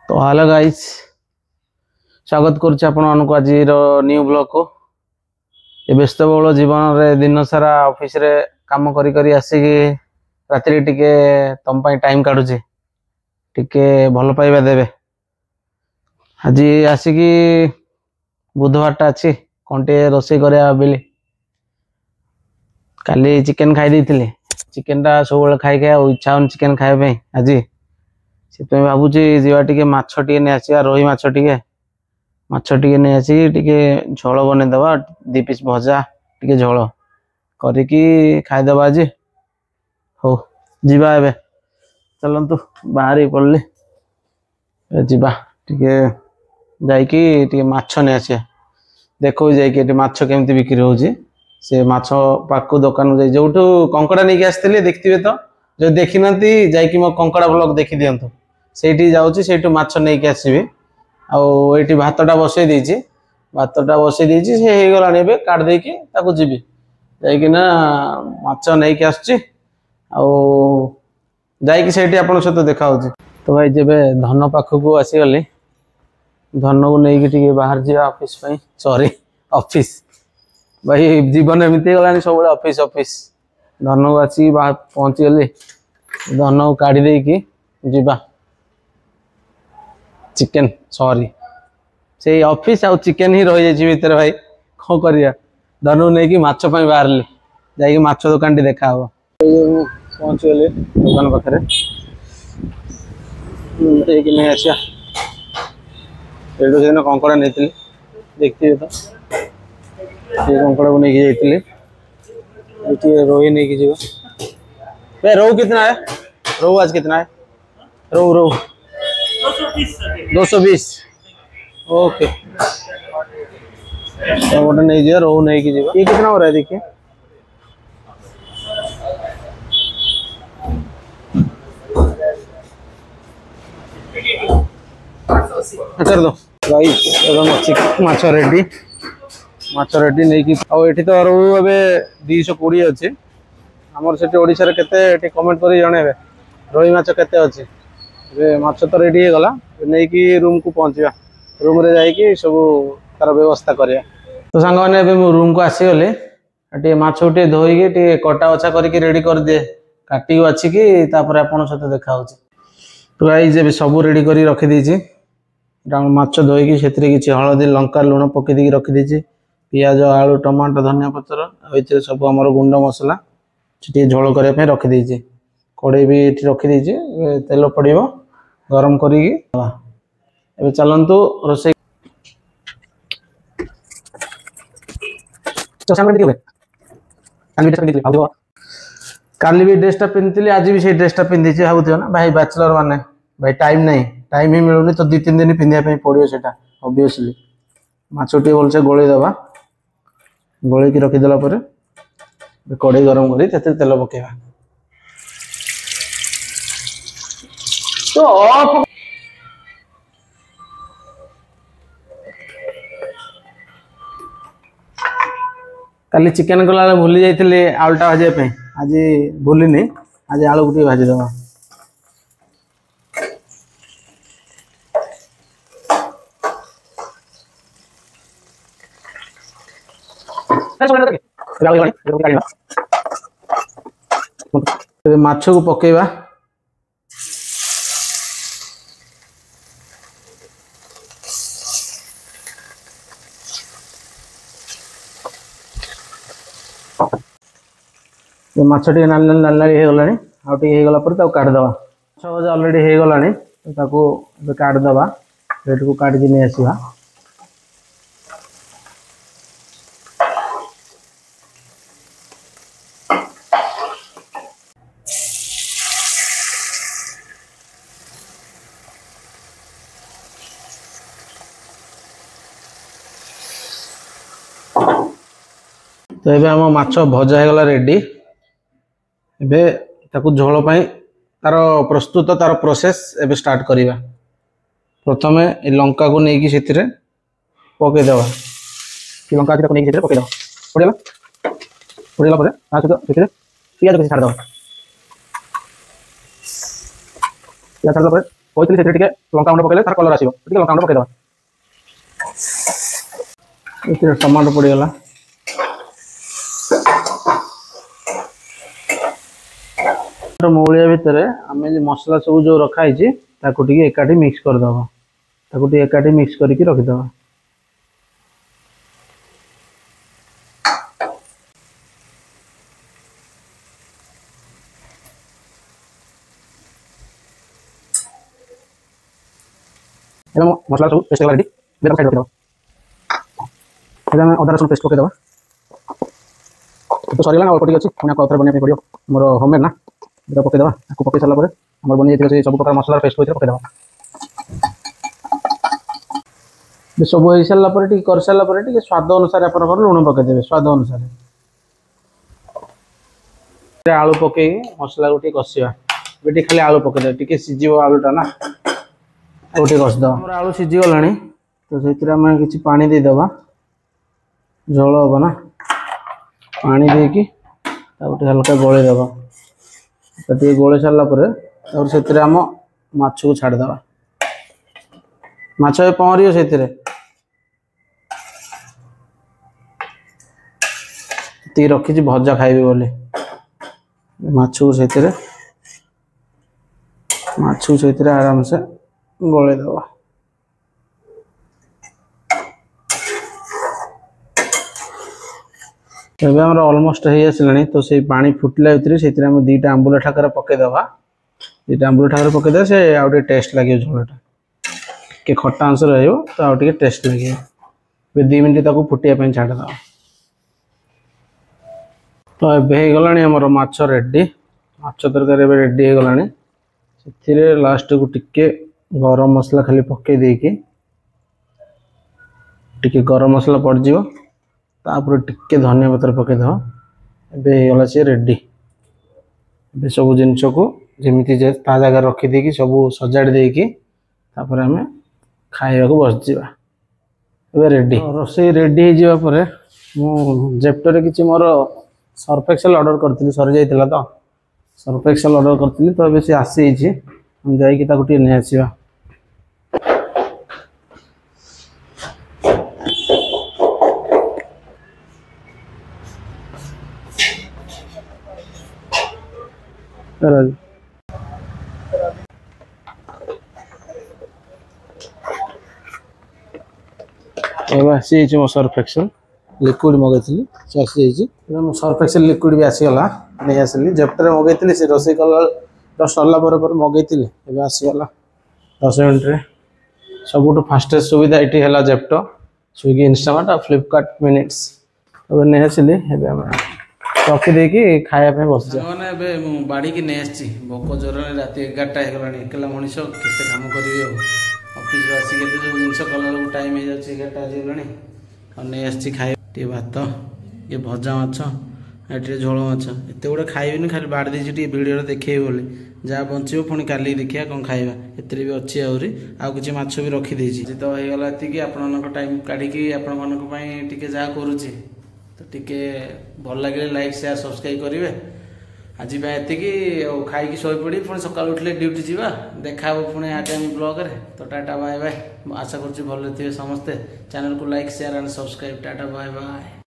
तो hello guys, स्वागत करुच्चे आपण आज न्यू ब्लॉग को। ये व्यस्तबहुल जीवन रे दिन सारा ऑफिस रे काम करी करी आसिकी राति टिके तम पाई टाइम काढुचे, टिके भल पाइबा देबे। आज आसिकी बुधवार टा अच्छी कौन टे रोषे करया बिली काली चिकेन खाई देइथिले। चिकेन टा सब खाई खाई इच्छा होन चिकेन खाए आज से भावुची जीवा टिके माछ टिके नहीं आसिया, रोही माछ टिके नहीं आसी टिके झोल बनईदबा, 2 पीस भजा टिके झोल करिकी खाईदबा आज। हो जीवा एबे चलंतु बाहरी पड़ले जीवा टिके जाइकी टिके माछ नहीं आसिया। देखो जाइकी माछ केमती बिक्री होची से माछ पाकू दुकान जाई जोठू कंकड़ा नहीं आसते देखिए तो जो देखी नथी जाइकी मो कंकड़ा ब्लॉग देखी दियंतु। सेठी जाउची सेठू माछ नहीं के आसीबे। आउ एठी भातटा बसई देइची, भातटा बसई देइची से हे गलानी बे काट देकी ताकू जीबी जाइकी ना माछ नहीं के आछी। आउ जाइकी सेठी आपन सहित देखा होची। तो भाई जेबे धन पाखकू आसी गली, धन को नहीं टिके बाहर जा ऑफिस पई, सॉरी ऑफिस भाई जीवन एमती गलानी सब ऑफिस ऑफिस। धन को आसी बाहर पहुंची गली, धन को काढ़ी देकी जीवा चिकेन, सॉरी से ऑफिस आउ चिकेन ही रही जाइए भीतर भाई कौन करिया। धनु नहीं कि माछ पई बाहरली जाइए माछ दुकान टी देखा हो। पहुंच गले दुकान पाखरे देखी नहीं आसिया एडो कंकड़ा नहीं देखिए तो ये कंकड़ा को नहीं जाइए, रोही नहीं जीवा। भाई रोहू कितना है? रोहू आज कितना है? रोहू रोहू 220। ओके टमाटर नहीं दिया, रोहू नहीं की जीवा। ये कितना हो रहा है देखिए? कर दो गाइस, एकदम माछ रेडी, माछ रेडी नहीं की। और एठी तो रोहू एबे 220 अछि। हमर सेठी ओडिसा रे केते एठी कमेंट करी जणेबे रोही माछ केते अछि। माछ तो रेडी गला नहीं कि रूम को पहुंचा, रूम रे जाइकी सब तार व्यवस्था करिया। तो सांग माने रूम को आसी गले टे माछ टे धोईकी टे कटा बछा करके रेडी कर दे, काटी बाछिकी तापर आपन सहित देखा होची। तो गाइस जे सब रेडी करी रखी दीची, माछ धोईकी सेतरे किछि हळदी लंका लूण पके देकी रखी दीची, पियाज आलू टमाटर धनिया पत्र एते सब हमर गुंड मसला टे झोल करे पे रखी दीची। कड़े भी एठी रखी दीची, तेल पड़िबो गरम करी एबे चलंतु रोसे। तो सामने देखिए काली भी ड्रेसटा पिंधली, आज भी से ड्रेसटा पिंधि भावुथियो ना भाई। बैचलर माने भाई टाइम नहीं, टाइम ही मिलुनी तो 2-3 दिन पिंधिया पड़ो सेटा ऑब्वियसली। माछटी भलसे गोली दबा, गोली की रखी देला परे कड़े गरम करी तेल पकेबा। तो काली चिकेन कला भूली जाइए आलूटा भाजा, आज भूलिनी, आज आलू गोटे भाजीदबा। माछ को पकेबा, माछ टे नाल नाल हो गलानी, आउ टे हो गला पर ताको काट दबा। माछ भजा ऑलरेडी हो गलानी, ताको काट दबा, प्लेट को काट के नहीं आसीबा। तो एबे हम माछ भजा हो गला रेडी। एबे ताकू झोल पाई तार प्रस्तुत तार प्रोसेस एबे स्टार्ट करिबा। प्रथमे ए लंका को नेकी सेतिरे पके देबा, कि लंका को नेकी सेतिरे पके देबा। पड़ेला परे आ सेतिरे पियाज को छाड़ देबा। पियाज छाड़ देबा कहते से लंका गुंड पकड़े तार कलर आसो लंका गुंड पकईदे टमाटो पड़गला मौलिया भितर आम मसला सब जो रखाई एकाठी मिक्स करदे एकाठी मिक्स करके रखिदे मसला सब पेस्ट रेडी साइड रखिद अदा रसुण पेस्ट पकईदे तो सरीगला अल्प टी अच्छी पुणी आउे बनवाई पड़ो मोर होममेड ना ये पकईदे आपको पकई सारा आम बन जाए सब प्रकार मसला पेस्ट कर पकईदे सब हो सारापर कर सारापर स्वाद अनुसार आप लुण पकईदे स्वाद अनुसार आलू पकई मसला को कषा खाली आलू पकईदे टी सीझ आलूटा ना आलू टे कषिद आलू सीझीगला तो से कि पानी देदेबा झोल हम ना पानी देकी हल्का गोलेदेबा टे गोले सारापर से आम माछ को छाड़दे माछ पहर से रखी भजा खाइबे बोली माछ को से आराम से गोलेदेबा एबे हमर ऑलमोस्ट हे आसलानी तो से पानी फुटला भितर से दीटा आंबुल ठाकर पकईदे दीटा आंबुल ठाकर पकईदे से आउ टेस्ट लगे झोलटा के खट्टा अंश रहिबो तो आउ टेस्ट लगे 2 मिनट ताको फुटिया छाड़दे तो ए गलानी हमर माछ रेडी माछ तरकारी रेडी हो गलानी से लास्ट को टिके गरम मसला खाली पकई देकी टिके गरम मसला पड़ जिवो तापर टिके धनिया पत्र पकईद एगला सी रेडी सब जिनस को जमी ता जगह रखीदे सब सजाड़ देकी आम खाइबा को बस जा रेडी रोसे रेडी हो जेप्टो किसी मोर सर्फ एक्सेल ऑर्डर करती सरी जाइए तो सर्फ एक्सेल ऑर्डर करती तो ये आसी हम जाकि नहीं आसवा आसी मो सर्फ एक्सेल लिक्विड मगैली से आसी सर्फ एक्सेल लिक्विड भी आसीगला नहीं आसली जेप्टो मगैली से रोसे कला जस्ट सरला मगैली आसीगला 10 मिनट सब फास्टेस्ट सुविधा ये है जेप्टो स्विगी इंस्टामार्ट और फ्लिपकार्ट मिनिट्स अब नहीं आसली रखीदे खायापे बस मैंने बाड़ी की नहीं आसी भोक जोर रात 11टा होगा एकला मनीष केते काम करी ऑफिस आसिक सब जिन कला टाइम हो जाए 11टा होगा और नहीं आसी खाए टे भात ये भजा माछ ये झोल माछ एत गुड़ा खाइबी खाली बाड़ दी भिडियो देखे बोली जहाँ बचो पुणी काली देखिए कौन खाइबा एते भी अच्छी आहरी आउ कि माछ भी रखीदे तो होगा ये आपण टाइम काढ़ी आपण मानी जहाँ करुच्ची तो टिके भल लगे लाइक शेयर सब्सक्राइब करेंगे आज ये खाई शो पड़ी पुणी सकाल उठले ड्यूटी जावा देखा पुणी आगामी ब्लॉग रे तो टाटा बाय बाय आशा करुँच भल थे समस्ते चैनल को like share and subscribe tata bye bye.